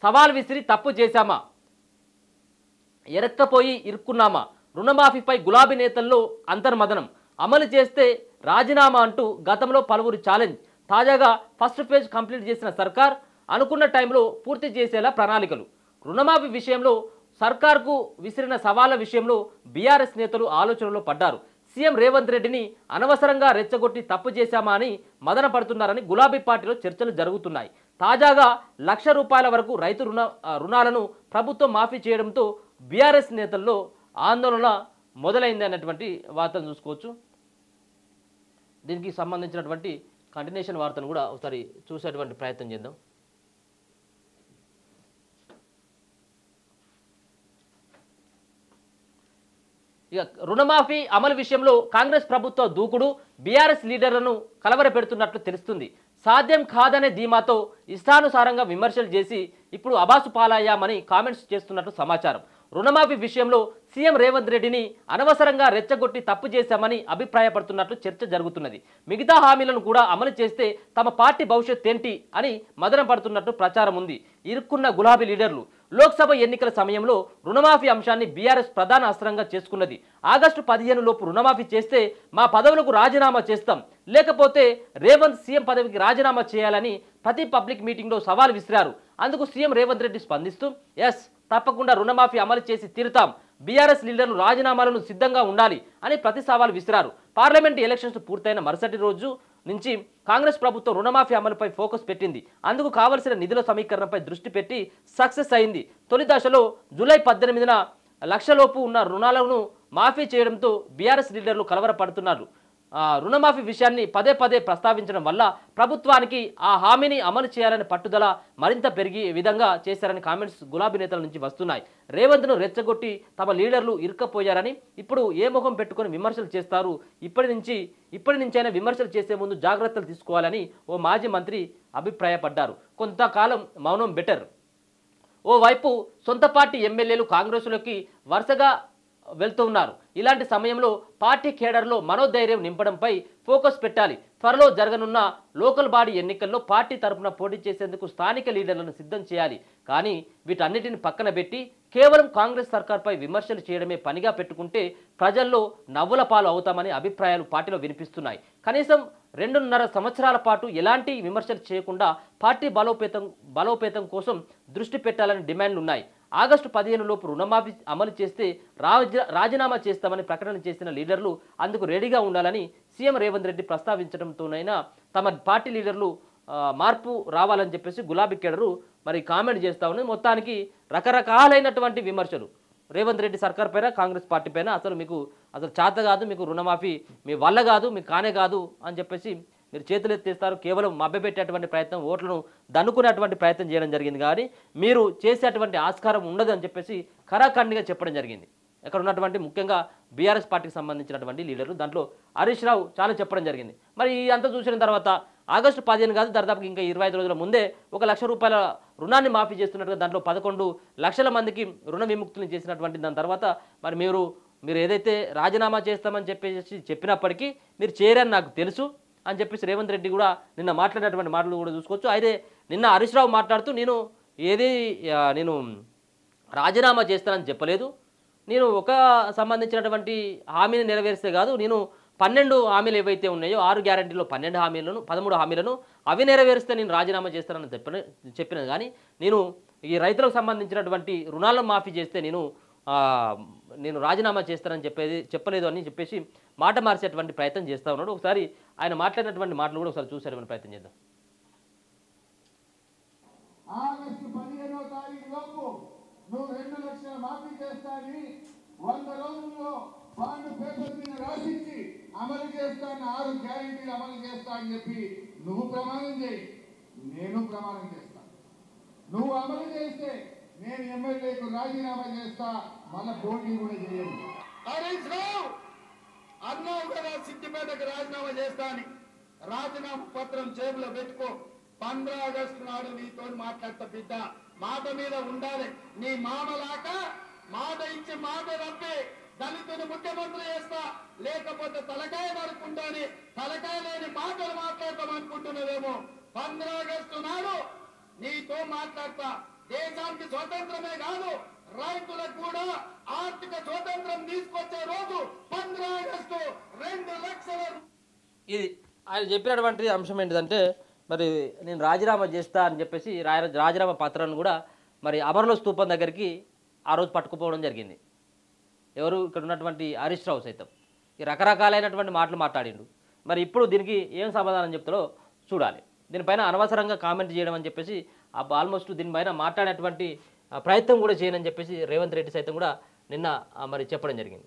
సవాల్ విసిరి తప్పు చేశామా, ఎరక్కపోయి ఇరుక్కున్నామా, రుణమాఫీపై గులాబీ నేతల్లో అంతర్మదనం, అమలు చేస్తే రాజీనామా అంటూ గతంలో పలువురు ఛాలెంజ్. తాజాగా ఫస్ట్ ఫేజ్ కంప్లీట్ చేసిన సర్కార్ అనుకున్న టైంలో పూర్తి చేసేలా ప్రణాళికలు. రుణమాఫీ విషయంలో సర్కార్కు విసిరిన సవాళ్ల విషయంలో బీఆర్ఎస్ నేతలు ఆలోచనలో పడ్డారు. సీఎం రేవంత్ రెడ్డిని అనవసరంగా రెచ్చగొట్టి తప్పు చేశామా అని మదన పడుతున్నారని గులాబీ పార్టీలో చర్చలు జరుగుతున్నాయి. తాజాగా ₹1,00,000 వరకు రైతు రుణాలను ప్రభుత్వం మాఫీ చేయడంతో బీఆర్ఎస్ నేతల్లో ఆందోళన మొదలైంది అన్నటువంటి వార్తను చూసుకోవచ్చు. దీనికి సంబంధించినటువంటి కంటిన్యూషన్ వార్తను కూడా ఒకసారి చూసేటువంటి ప్రయత్నం చేద్దాం. ఇక రుణమాఫీ అమలు విషయంలో కాంగ్రెస్ ప్రభుత్వ దూకుడు బీఆర్ఎస్ లీడర్లను కలవరపెడుతున్నట్లు తెలుస్తుంది. సాధ్యం కాదనే ధీమాతో ఇష్టానుసారంగా విమర్శలు చేసి ఇప్పుడు అబాసు పాలయ్యామని కామెంట్స్ చేస్తున్నట్లు సమాచారం. రుణమాఫీ విషయంలో సీఎం రేవంత్ రెడ్డిని అనవసరంగా రెచ్చగొట్టి తప్పు చేశామని అభిప్రాయపడుతున్నట్లు చర్చ జరుగుతున్నది. మిగతా హామీలను కూడా అమలు చేస్తే తమ పార్టీ భవిష్యత్ ఏంటి అని మదన పడుతున్నట్టు ప్రచారం ఉంది. ఇరుక్కున్న గులాబీ లీడర్లు లోక్సభ ఎన్నికల సమయంలో రుణమాఫీ అంశాన్ని బీఆర్ఎస్ ప్రధాన అస్త్రంగా చేసుకున్నది. ఆగస్టు 15 లోపు రుణమాఫీ చేస్తే మా పదవులకు రాజీనామా చేస్తాం, లేకపోతే రేవంత్ సీఎం పదవికి రాజీనామా చేయాలని ప్రతి పబ్లిక్ మీటింగ్లో సవాల్ విసిరారు. అందుకు సీఎం రేవంత్ రెడ్డి స్పందిస్తూ ఎస్ తప్పకుండా రుణమాఫీ అమలు చేసి తీరుతాం, బీఆర్ఎస్ లీడర్లు రాజీనామాలను సిద్ధంగా ఉండాలి అని ప్రతి సవాల్ విసిరారు. పార్లమెంట్ ఎలక్షన్స్ పూర్తయిన మరుసటి రోజు నుంచి కాంగ్రెస్ ప్రభుత్వం రుణమాఫీ అమలుపై ఫోకస్ పెట్టింది. అందుకు కావలసిన నిధుల సమీకరణపై దృష్టి పెట్టి సక్సెస్ అయింది. తొలి దశలో జూలై 18న ₹1,00,000 ఉన్న రుణాలను మాఫీ చేయడంతో బీఆర్ఎస్ లీడర్లు కలవరపడుతున్నారు. రుణమాఫీ విషయాన్ని పదే పదే ప్రస్తావించడం వల్ల ప్రభుత్వానికి ఆ హామీని అమలు చేయాలని పట్టుదల మరింత పెరిగే విధంగా చేశారని కామెంట్స్ గులాబీ నేతల నుంచి వస్తున్నాయి. రేవంత్ను రెచ్చగొట్టి తమ లీడర్లు ఇరుక్కపోయారని, ఇప్పుడు ఏ ముఖం పెట్టుకొని విమర్శలు చేస్తారు, ఇప్పటి నుంచైనా విమర్శలు చేసే ముందు జాగ్రత్తలు తీసుకోవాలని ఓ మాజీ మంత్రి అభిప్రాయపడ్డారు. కొంతకాలం మౌనం బెటర్. ఓవైపు సొంత పార్టీ ఎమ్మెల్యేలు కాంగ్రెస్లోకి వరుసగా వెళ్తూ ఉన్నారు. ఇలాంటి సమయంలో పార్టీ కేడర్లో మనోధైర్యం నింపడంపై ఫోకస్ పెట్టాలి. త్వరలో జరగనున్న లోకల్ బాడీ ఎన్నికల్లో పార్టీ తరపున పోటీ చేసేందుకు స్థానిక లీడర్లను సిద్ధం చేయాలి. కానీ వీటన్నిటిని పక్కన పెట్టి కేవలం కాంగ్రెస్ సర్కార్పై విమర్శలు చేయడమే పనిగా పెట్టుకుంటే ప్రజల్లో నవ్వుల పాలు అవుతామని అభిప్రాయాలు పార్టీలో వినిపిస్తున్నాయి. కనీసం 2.5 సంవత్సరాల పాటు ఎలాంటి విమర్శలు చేయకుండా పార్టీ బలోపేతం కోసం దృష్టి పెట్టాలని డిమాండ్లు ఉన్నాయి. ఆగస్టు 15 లోపు రుణమాఫీ అమలు చేస్తే రాజీనామా చేస్తామని ప్రకటన చేసిన లీడర్లు అందుకు రెడీగా ఉండాలని సీఎం రేవంత్ రెడ్డి ప్రస్తావించడంతోనైనా తమ పార్టీ లీడర్లు మార్పు రావాలని చెప్పేసి గులాబీ కేడరు మరి కామెంట్ చేస్తా ఉన్నది. మొత్తానికి రకరకాలైనటువంటి విమర్శలు రేవంత్ రెడ్డి సర్కార్ పైన, కాంగ్రెస్ పార్టీ పైన అసలు చేత కాదు, మీకు రుణమాఫీ మీ వల్ల కాదు, మీకు కానే కాదు అని చెప్పేసి మీరు చేతులు ఎత్తేస్తారు. కేవలం మభ్యపెట్టేటువంటి ప్రయత్నం, ఓట్లను దన్నుకునేటువంటి ప్రయత్నం చేయడం జరిగింది. కానీ మీరు చేసేటువంటి ఆస్కారం ఉండదు అని చెప్పేసి ఖరాఖండిగా చెప్పడం జరిగింది. ఇక్కడ ఉన్నటువంటి ముఖ్యంగా బీఆర్ఎస్ పార్టీకి సంబంధించినటువంటి లీడర్లు, దాంట్లో హరీష్ రావు చాలా చెప్పడం జరిగింది. మరి ఇదంతా చూసిన తర్వాత ఆగస్టు 15 కాదు, దాదాపు ఇంకా 25 రోజుల ముందే ₹1,00,000 రుణాన్ని మాఫీ చేస్తున్నట్టుగా దాంట్లో 11 లక్షల మందికి రుణ విముక్తులను చేసినటువంటి దాని తర్వాత మరి మీరు ఏదైతే రాజీనామా చేస్తామని చెప్పినప్పటికీ మీరు చేయరని నాకు తెలుసు అని చెప్పేసి రేవంత్ రెడ్డి కూడా నిన్న మాట్లాడినటువంటి మాటలు కూడా చూసుకోవచ్చు. అయితే నిన్న హరీష్ రావు మాట్లాడుతూ నేను రాజీనామా చేస్తానని చెప్పలేదు, నేను ఒక సంబంధించినటువంటి హామీని నెరవేరిస్తే కాదు, నేను 12 హామీలు ఏవైతే ఉన్నాయో 6 గ్యారంటీలో 13 హామీలను అవి నెరవేరిస్తే నేను రాజీనామా చేస్తానని చెప్పిన కానీ నేను ఈ రైతులకు సంబంధించినటువంటి రుణాలను మాఫీ చేస్తే నేను రాజీనామా చేస్తానని చెప్పలేదు అని చెప్పేసి మాట మార్చేటువంటి ప్రయత్నం చేస్తూ ఉన్నాడు. ఒకసారి ఆయన మాట్లాడినటువంటి మాటలు కూడా ఒకసారి చూసేటువంటి ప్రయత్నం చేద్దాం. ఆగస్టు 15వ తారీఖు లోపు నువ్వు 2 లక్షల మాఫీ చేస్తానని 100 రోజుల్లో బాండ్ పేపర్ మీద రాసిచ్చి అమలు చేస్తాను, 6 గ్యారెంటీలు అమలు చేస్తా అని చెప్పి నువ్వు ప్రమాణం చేయి, నేను ప్రమాణం చేస్తా. నువ్వు అమలు చేస్తే నేను ఎమ్మెల్యేకు రాజీనామా చేస్తా, మళ్ళా పోటీ కూడా చేయను. హరీష్ రావు అన్నావు కదా సిద్దిపేటకు రాజీనామా చేస్తా అని, రాజీనామా పత్రం జేబులో పెట్టుకో. 15 ఆగస్టు నాడు నీతో మాట్లాడతా బిడ్డ, మాట మీద ఉండాలి. నీ మామలాక మాట ఇచ్చి మాట రప్పి దళితుని ముఖ్యమంత్రి చేస్తా, లేకపోతే తలకాయ నరుకుంటాని తలకాయ లేని మాటలు మాట్లాడతాం అనుకుంటున్నదేమో. 15 ఆగస్టు నాడు నీతో మాట్లాడతా, దేశానికి స్వతంత్రమే కాదు రైతులకు కూడా ఆర్థిక స్వతంత్రం తీసుకొచ్చే రోజు 15 ఆగస్టు 2 లక్షల. ఇది ఆయన చెప్పినటువంటి అంశం ఏంటిదంటే మరి నేను రాజీనామా చేస్తా అని చెప్పేసి రాజీనామా పత్రాన్ని కూడా మరి అమరుల స్తూపం దగ్గరికి ఆ రోజు పట్టుకుపోవడం జరిగింది. ఎవరు ఇక్కడ ఉన్నటువంటి హరీష్ రావు సైతం ఈ రకరకాలైనటువంటి మాటలు మాట్లాడిండు. మరి ఇప్పుడు దీనికి ఏం సమాధానం చెప్తాడో చూడాలి. దీనిపైన అనవసరంగా కామెంట్ చేయడం అని చెప్పేసి ఆల్మోస్ట్ దీనిపైన మాట్లాడేటువంటి ప్రయత్నం కూడా చేయనని చెప్పేసి రేవంత్ రెడ్డి సైతం కూడా నిన్న మరి చెప్పడం జరిగింది.